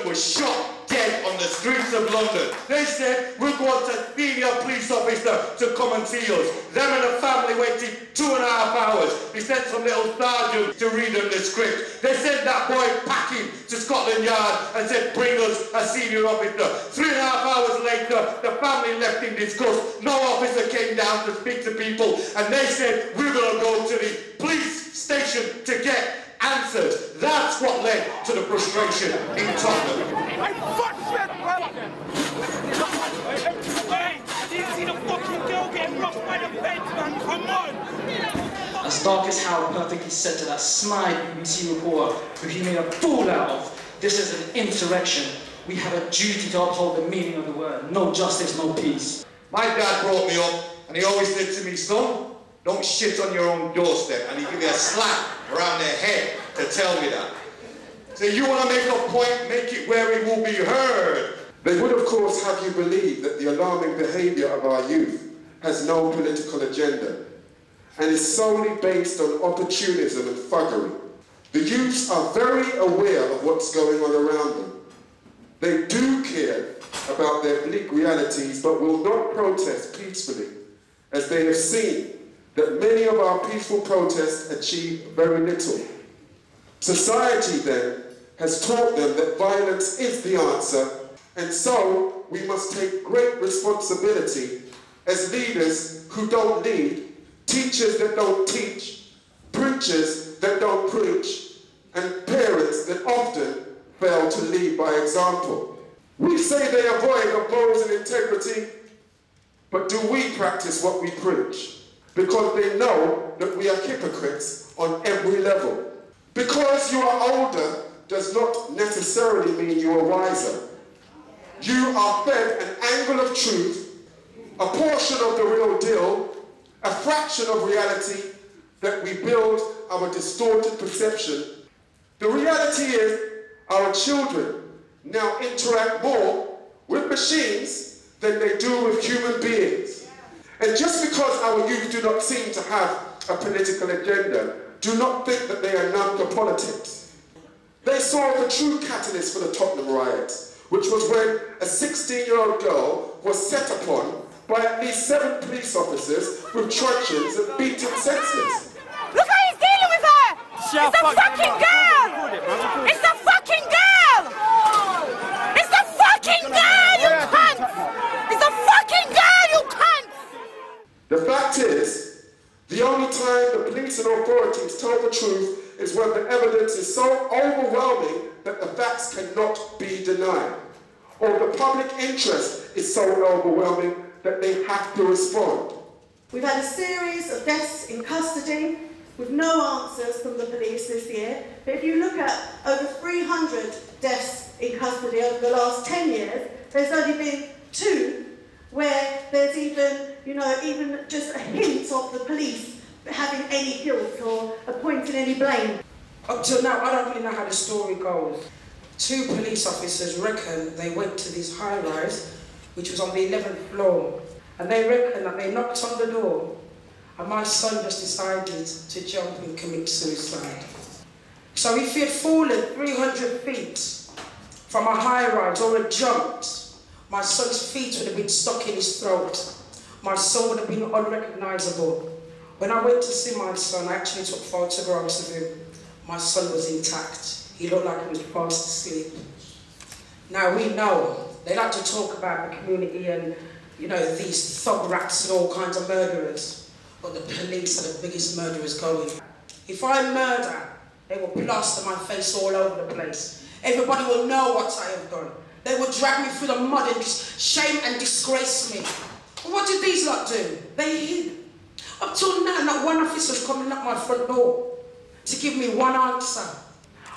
was shot dead on the streets of London. They said, we want a senior police officer to come and see us. Them and the family waited 2.5 hours. They sent some little sergeant to read them the script. They sent that boy packing to Scotland Yard and said, bring us a senior officer. 3.5 hours later, the family left in disgust. No officer came down to speak to people, and they said, we're going to go to the police station to get answers. That's what led to the frustration in Tottenham. Hey, fuck shit, bro! Hey, did you see the fucking girl getting rocked by the feds, man? Come on! As dark as how perfectly said to that snide BBC reporter who he made a fool out of, this is an insurrection. We have a duty to uphold the meaning of the word. No justice, no peace. My dad brought me up, and he always said to me, son, don't shit on your own doorstep. And he gave me a slap around their head to tell me that. So you want to make a point, make it where it will be heard. They would, of course, have you believe that the alarming behaviour of our youth has no political agenda and is solely based on opportunism and thuggery. The youths are very aware of what's going on around them. They do care about their bleak realities, but will not protest peacefully, as they have seen that many of our peaceful protests achieve very little. Society, then, has taught them that violence is the answer, and so we must take great responsibility as leaders who don't lead, teachers that don't teach, preachers that don't preach, and parents that often fail to lead by example. We say they avoid opposing integrity, but do we practice what we preach? Because they know that we are hypocrites on every level. Because you are older does not necessarily mean you are wiser. You are fed an angle of truth, a portion of the real deal, a fraction of reality that we build our distorted perception. The reality is our children now interact more with machines than they do with human beings. And just because our youth do not seem to have a political agenda, do not think that they are numb to politics. They saw the true catalyst for the Tottenham riots, which was when a 16-year-old girl was set upon by at least 7 police officers with truncheons and beaten senseless. Look how he's dealing with her! It's a fucking girl! It's a fucking girl! It's a fucking girl, you cunt! It's a fucking girl, you cunt! The fact is, the only time the police and authorities tell the truth is when the evidence is so overwhelming that the facts cannot be denied, or the public interest is so overwhelming that they have to respond. We've had a series of deaths in custody with no answers from the police this year, but if you look at over 300 deaths in custody over the last 10 years, there's only been 2 where there's even just a hint of the police having any guilt or appointing any blame. Up till now, I don't really know how the story goes. 2 police officers reckon they went to this high-rise, which was on the 11th floor, and they reckon that they knocked on the door, and my son just decided to jump and commit suicide. So if he had fallen 300 feet from a high-rise or had jumped, my son's feet would have been stuck in his throat. My son would have been unrecognisable. When I went to see my son, I actually took photographs of him. My son was intact. He looked like he was fast asleep. Now we know, they like to talk about the community and, these thug rats and all kinds of murderers. But the police are the biggest murderers going. If I murder, they will plaster my face all over the place. Everybody will know what I have done. They will drag me through the mud and shame and disgrace me. But what did these lot do? They hid. Up till now, not one officer's coming at my front door to give me one answer.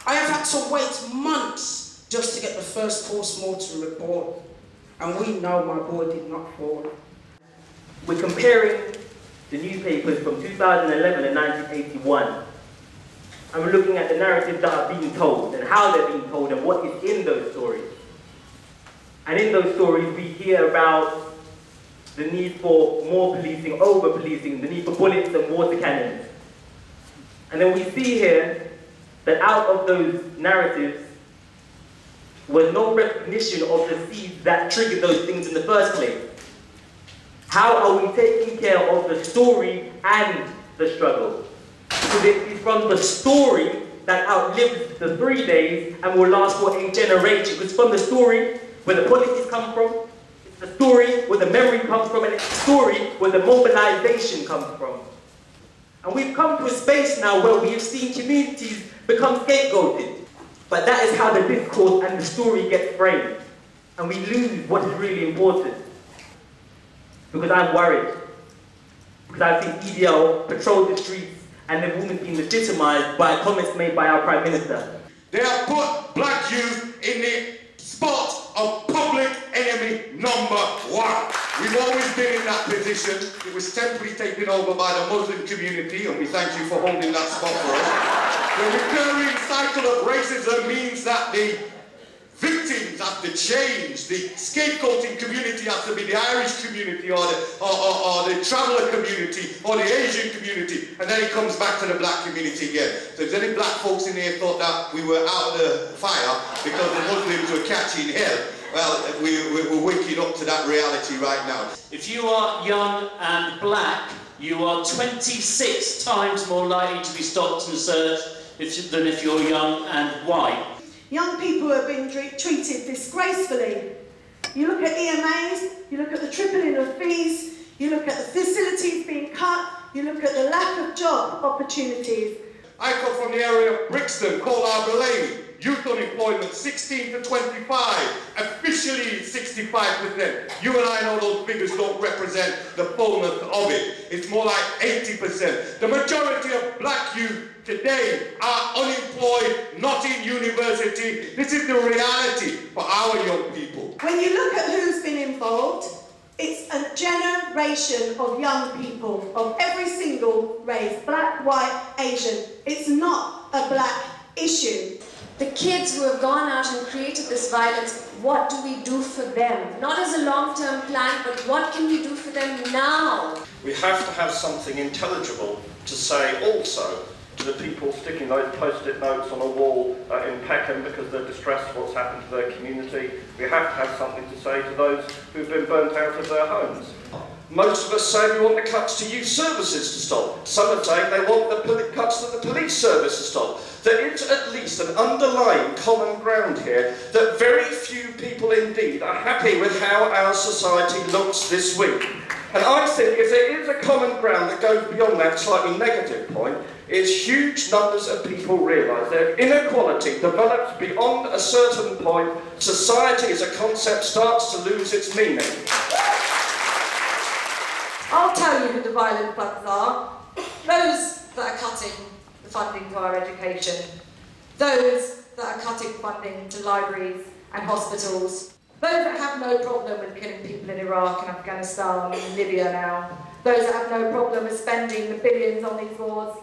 I have had to wait months just to get the first post-mortem report. And we know my boy did not fall. We're comparing the newspapers from 2011 and 1981. And we're looking at the narratives that are being told and how they're being told and what is in those stories. And in those stories, we hear about the need for more policing, over-policing, the need for bullets and water cannons. And then we see here that out of those narratives, was no recognition of the seeds that triggered those things in the first place. How are we taking care of the story and the struggle? Because it is from the story that outlives the 3 days and will last for a generation. Because from the story where the policies come from, it's the story where the memory comes from, and it's the story where the mobilization comes from. And we've come to a space now where we have seen communities become scapegoated. But that is how the discourse and the story gets framed. And we lose what is really important. Because I'm worried. Because I've seen EDL patrol the streets and they've only been legitimised by comments made by our Prime Minister. They have put black youth in the spot of public enemy number one. We've always been in that position. It was temporarily taken over by the Muslim community, and we thank you for holding that spot for us. The recurring cycle of racism means that the victims have to change. The scapegoating community has to be the Irish community or the traveller community or the Asian community, and then it comes back to the black community again. So if any black folks in here thought that we were out of the fire because the Muslims were catching hell, well, we're waking up to that reality right now. If you are young and black, you are 26 times more likely to be stopped and searched than if you're young and white. Young people have been treated disgracefully. You look at EMAs, you look at the tripling of fees, you look at the facilities being cut, you look at the lack of job opportunities. I come from the area of Brixton, Colarbelay. Youth unemployment 16 to 25, officially 65%. You and I know those figures don't represent the fullness of it. It's more like 80%. The majority of black youth today are unemployed, not in university. This is the reality for our young people. When you look at who's been involved, it's a generation of young people of every single race, black, white, Asian. It's not a black issue. The kids who have gone out and created this violence, what do we do for them? Not as a long-term plan, but what can we do for them now? We have to have something intelligible to say also to the people sticking those post-it notes on a wall in Peckham because they're distressed what's happened to their community. We have to have something to say to those who've been burnt out of their homes. Most of us say we want the cuts to youth services to stop. Some are saying they want the cuts to the police service to stop. There is at least an underlying common ground here that very few people indeed are happy with how our society looks this week. And I think if there is a common ground that goes beyond that slightly negative point, it's huge numbers of people realise that if inequality develops beyond a certain point, society as a concept starts to lose its meaning. I'll tell you who the violent thugs are. Those that are cutting the funding to our education. Those that are cutting funding to libraries and hospitals. Those that have no problem with killing people in Iraq and Afghanistan and Libya now. Those that have no problem with spending the billions on these wars.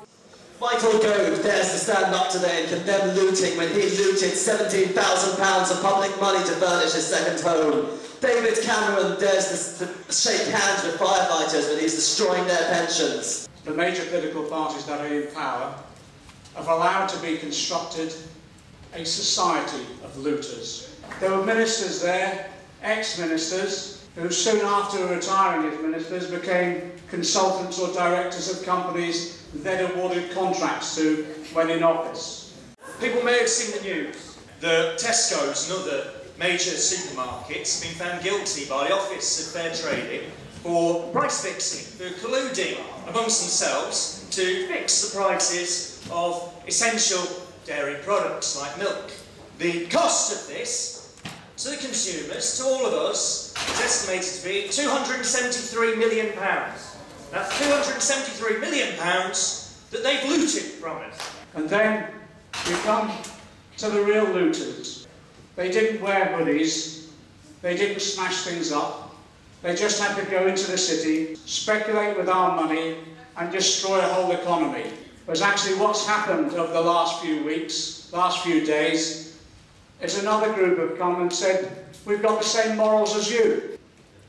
Michael Gove dares to stand up today and condemn looting when he looted £17,000 of public money to furnish his second home. David Cameron dares to shake hands with firefighters when he's destroying their pensions. The major political parties that are in power have allowed to be constructed a society of looters. There were ministers there, ex-ministers, who soon after retiring as ministers became consultants or directors of companies they'd awarded contracts to when in office. People may have seen the news that Tesco's and other major supermarkets have been found guilty by the Office of Fair Trading for price fixing, for colluding amongst themselves to fix the prices of essential dairy products like milk. The cost of this to the consumers, to all of us, is estimated to be £273 million. That's £273 million that they've looted from us. And then we come to the real looters. They didn't wear hoodies, they didn't smash things up, they just had to go into the city, speculate with our money and destroy a whole economy. Whereas actually what's happened over the last few weeks, last few days, is another group have come and said, we've got the same morals as you.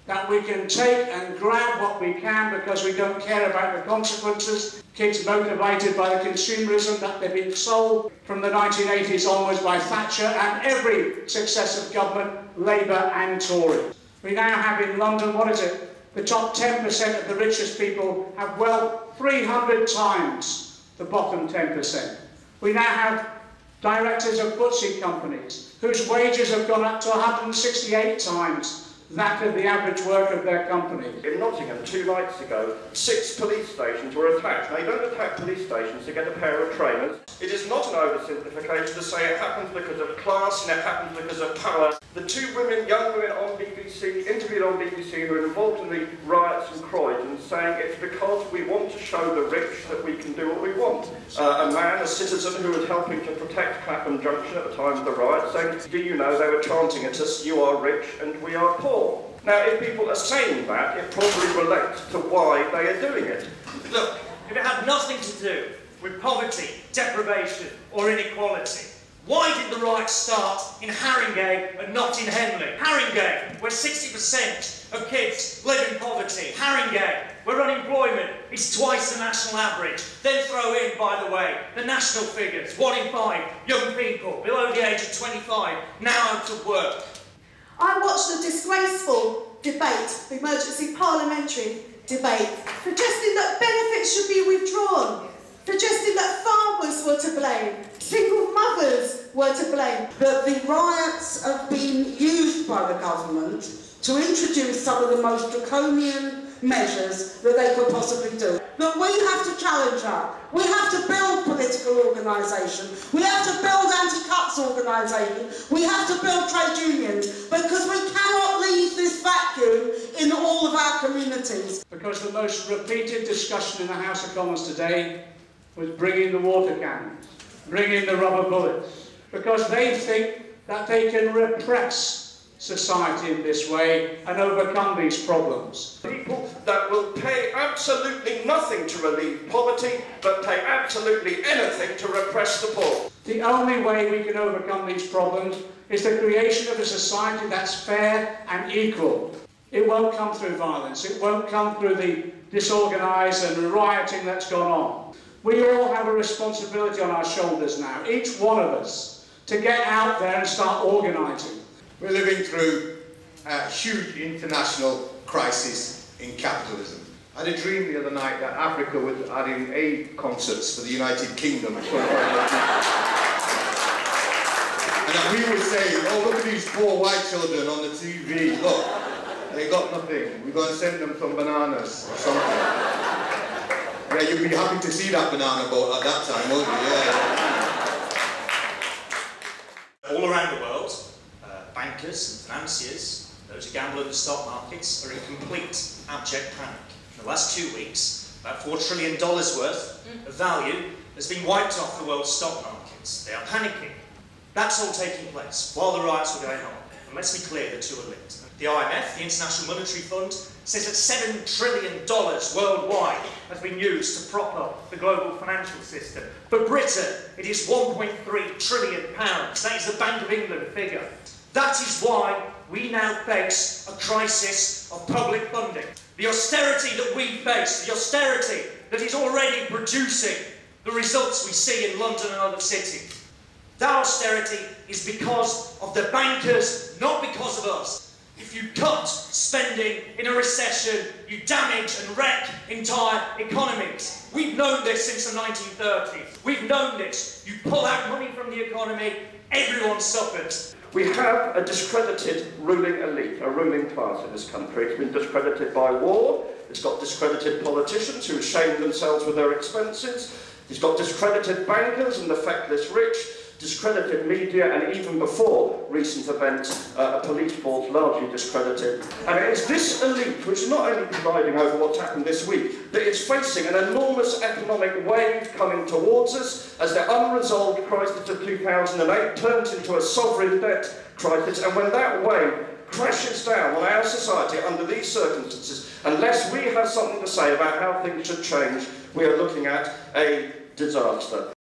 That we can take and grab what we can because we don't care about the consequences, Kids motivated by the consumerism that they've been sold from the 1980s onwards by Thatcher and every successive government, Labour and Tory. We now have in London, what is it? The top 10% of the richest people have wealth 300 times the bottom 10%. We now have directors of FTSE companies whose wages have gone up to 168 times that of the average worker of their company. In Nottingham, 2 nights ago, 6 police stations were attacked. Now, you don't attack police stations to get a pair of trainers. It is not an oversimplification to say it happens because of class and it happens because of power. The 2 women, young women on BBC, interviewed on BBC, who were involved in the riots in Croydon, saying it's because we want to show the rich that we can do what we want. A man, a citizen who was helping to protect Clapham Junction at the time of the riot, saying, do you know, they were chanting at us, you are rich and we are poor. Now, if people are saying that, it probably relates to why they are doing it. Look, if it had nothing to do with poverty, deprivation or inequality, why did the riots start in Haringey and not in Henley? Haringey, where 60% of kids live in poverty. Haringey, where unemployment is twice the national average. Then throw in, by the way, the national figures. 1 in 5 young people below the age of 25 now out of work. I watched the disgraceful debate, the emergency parliamentary debate, suggesting that benefits should be withdrawn, suggesting that farmers were to blame, single mothers were to blame. That the riots have been used by the government to introduce some of the most draconian measures that they could possibly do. That we have to challenge that. We have to build political organisation. We have to build anti-cuts organisation. We have to build trade unions, because we cannot leave this vacuum in all of our communities. Because the most repeated discussion in the House of Commons today was bring in the water cannons, bring in the rubber bullets, because they think that they can repress society in this way and overcome these problems. People that will pay absolutely nothing to relieve poverty, but pay absolutely anything to repress the poor. The only way we can overcome these problems is the creation of a society that's fair and equal. It won't come through violence. It won't come through the disorganised and rioting that's gone on. We all have a responsibility on our shoulders now, each one of us, to get out there and start organising. We're living through a huge international crisis in capitalism. I had a dream the other night that Africa was adding aid concerts for the United Kingdom. And that we were saying, oh, look at these poor white children on the TV, look, they got nothing, we're going to send them some bananas or something. Yeah, you'd be happy to see that banana boat at that time, won't you? Yeah. All around the world, bankers and financiers, those who gamble in the stock markets, are in complete abject panic. In the last 2 weeks, about $4 trillion worth of value has been wiped off the world's stock markets. They are panicking. That's all taking place while the riots were going on. And let's be clear, the two are linked. The IMF, the International Monetary Fund, says that $7 trillion worldwide has been used to prop up the global financial system. For Britain, it is £1.3 trillion. That is the Bank of England figure. That is why we now face a crisis of public funding. The austerity that we face, the austerity that is already producing the results we see in London and other cities, that austerity is because of the bankers, not because of us. If you cut spending in a recession, you damage and wreck entire economies. We've known this since the 1930s. We've known this. You pull out money from the economy, everyone suffers. We have a discredited ruling elite, a ruling class in this country. It's been discredited by war. It's got discredited politicians who shame themselves with their expenses. It's got discredited bankers and the feckless rich, discredited media, and even before recent events, a police force largely discredited. And it's this elite which is not only presiding over what's happened this week, but it's facing an enormous economic wave coming towards us as the unresolved crisis of 2008 turns into a sovereign debt crisis. And when that wave crashes down on our society under these circumstances, unless we have something to say about how things should change, we are looking at a disaster.